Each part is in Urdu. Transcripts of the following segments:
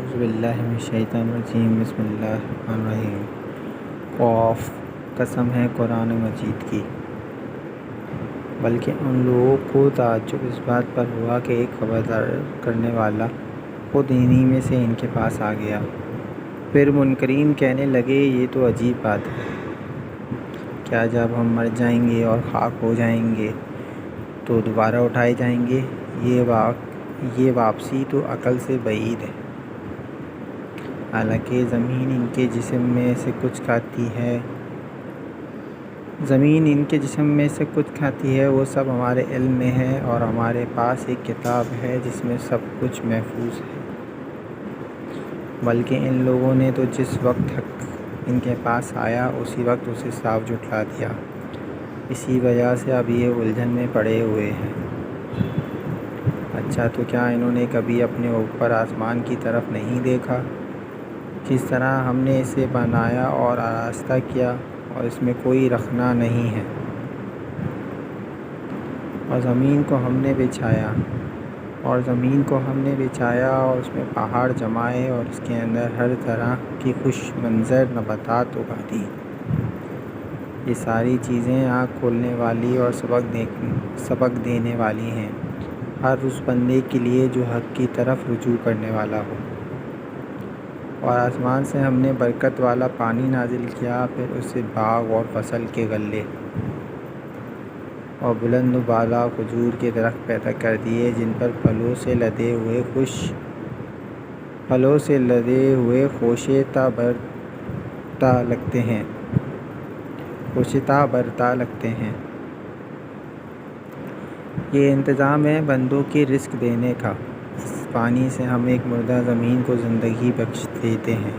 اعوذ باللہ من الشیطان الرجیم بسم اللہ الرحمن الرحیم۔ قاف، قسم ہے قرآن مجید کی۔ بلکہ ان لوگوں کو تعجب اس بات پر ہوا کہ ایک خبردار کرنے والا خود انہی میں سے ان کے پاس آ گیا۔ پھر منکرین کہنے لگے یہ تو عجیب بات ہے، کیا جب ہم مر جائیں گے اور خاک ہو جائیں گے تو دوبارہ اٹھائے جائیں گے؟ یہ واپسی تو عقل سے بعید ہے۔ حالانکہ زمین ان کے جسم میں سے کچھ کھاتی ہے وہ سب ہمارے علم میں ہے، اور ہمارے پاس ایک کتاب ہے جس میں سب کچھ محفوظ ہے۔ بلکہ ان لوگوں نے تو جس وقت حق ان کے پاس آیا اسی وقت اسے صاف جھٹلا دیا، اسی وجہ سے اب یہ الجھن میں پڑے ہوئے ہیں۔ اچھا، تو کیا انہوں نے کبھی اپنے اوپر آسمان کی طرف نہیں دیکھا؟ کس طرح ہم نے اسے بنایا اور آراستہ کیا، اور اس میں کوئی رخنہ نہیں ہے۔ اور زمین کو ہم نے بچھایا اور اس میں پہاڑ جمائے اور اس کے اندر ہر طرح کی خوش منظر نباتات اگا دی۔ یہ ساری چیزیں آنکھ کھولنے والی اور سبق دینے والی ہیں ہر اس بندے کے لیے جو حق کی طرف رجوع کرنے والا ہو۔ اور آسمان سے ہم نے برکت والا پانی نازل کیا، پھر اس سے باغ اور فصل کے غلے اور بلند و بالا کھجور کے درخت پیدا کر دیے، جن پر پھلوں سے لدے ہوئے خوشے برتا لگتے ہیں۔ یہ انتظام ہے بندوں کے رزق دینے کا۔ اس پانی سے ہم ایک مردہ زمین کو زندگی بخش دیتے ہیں،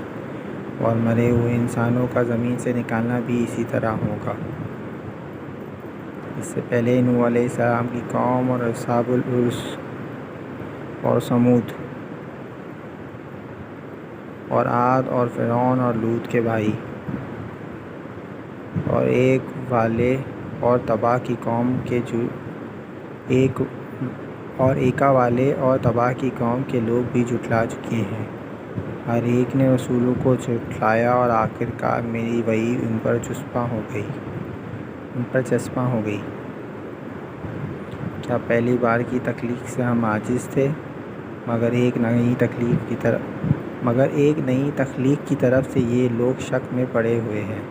اور مرے ہوئے انسانوں کا زمین سے نکالنا بھی اسی طرح ہوگا۔ اس سے پہلے نوح علیہ السلام کی قوم اور اصحاب الرس اور سمود اور عاد اور فرعون اور لوط کے بھائی اور ایکا والے اور تباہ کی قوم کے لوگ بھی جھٹلا چکے ہیں۔ ہر ایک نے رسولوں کو جھٹلایا، اور آخرکار میری وحی ان پر چسپاں ہو گئی۔ کیا پہلی بار کی تخلیق سے ہم عاجز تھے؟ مگر ایک نئی تخلیق کی طرف سے یہ لوگ شک میں پڑے ہوئے ہیں۔